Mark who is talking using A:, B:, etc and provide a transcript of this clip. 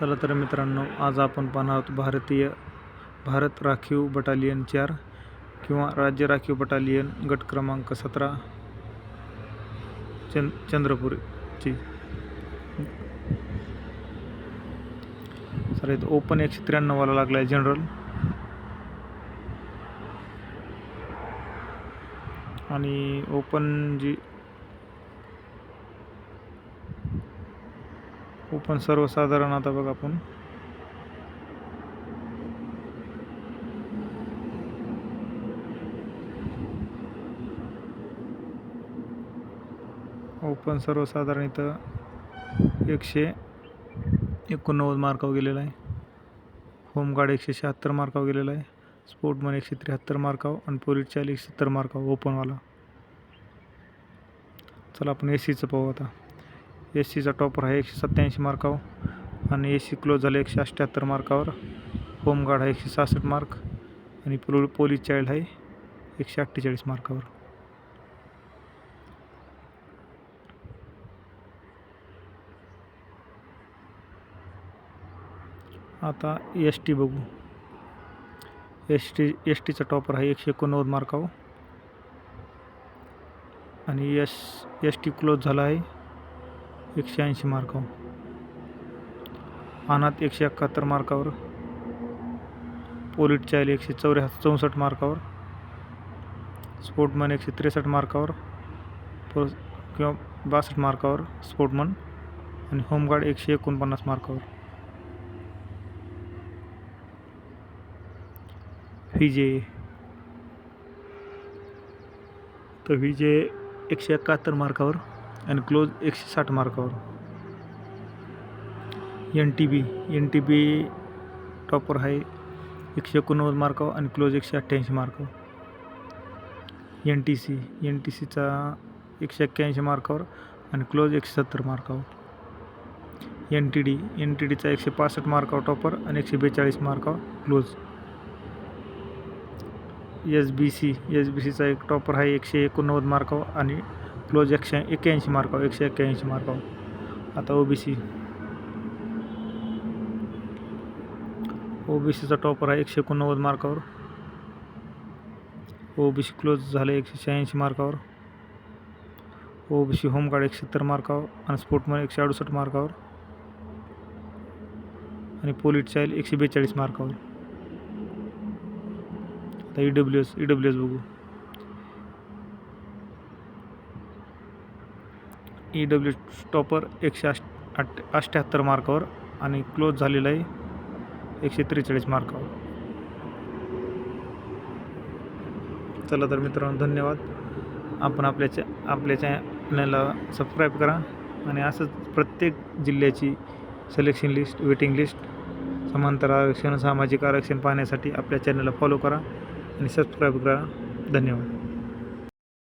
A: चला तर मित्रांनो, आज आपण पाहणार आहोत भारत राखीव बटालियन 4 किंवा राज्य राखीव बटालियन गट क्रमांक 17 चंद्रपूरची. सर इथं ओपन 193 वाला लागला आहे जनरल, आणि ओपन सर्वसाधारण. आता बघा आपण ओपन सर्वसाधारण इथं 189 मार्कावर गेलेला आहे. होमगार्ड 176 मार्कावर गेलेला आहे. स्पोर्टमन 173 मार्कावर आणि पोलीस चाइल्ड 170 मार्कावर ओपनवाला. चला आपण एसीचं पाहू. आता एसीचा टॉपर आहे 187 मार्कावर आणि एसी क्लोज झालं 178 मार्कावर. होमगार्ड आहे 166 मार्क आणि पोलीस चाइल्ड आहे 148 मार्कावर. आता एस टी बघू. एस टीचा टॉपर आहे 189 मार्कावर आणि एस टी क्लोज झाला आहे 180 मार्कावर. अनाथ 171 मार्कावर. Police child 164 मार्कावर. स्पोर्टमन 163 मार्कावर किंवा 62 मार्कावर स्पोर्टमन आणि होमगार्ड 149 मार्कावर. विजय 171 मार्कावर आणि क्लोज 160 मार्कावर. एन टी बी टॉपर आहे 189 मार्कावर आणि क्लोज 188 मार्कावर. एन टी सीचा 181 मार्कावर आणि क्लोज 170 मार्कावर. एन टी डीचा 165 मार्कावर टॉपर आणि 142 मार्कावर क्लोज. एस बी सीचा एक टॉपर आहे 189 मार्कावर आणि क्लोज 181 मार्कावर. आता ओबीसीचा टॉपर आहे 189 मार्कावर. ओबीसी क्लोज झाले 186 मार्कावर. ओबीसी होमगार्ड 170 मार्कावर आणि स्पोर्टमन 168 मार्कावर आणि पोलीस चाइल्ड 142 मार्कावर. आता ईडब्ल्यूएस बघू. ईडब्ल्यूएस टॉपर 178 मार्कावर आणि क्लोज झालेला आहे 143 मार्कावर. चला तर मित्रांनो, धन्यवाद. आपण आपल्या चॅनलला सबस्क्राईब करा आणि असंच प्रत्येक जिल्ह्याची सिलेक्शन लिस्ट, वेटिंग लिस्ट, समांतर आरक्षण, सामाजिक आरक्षण पाहण्यासाठी आपल्या चॅनलला फॉलो करा आणि सबस्क्राईब करा. धन्यवाद.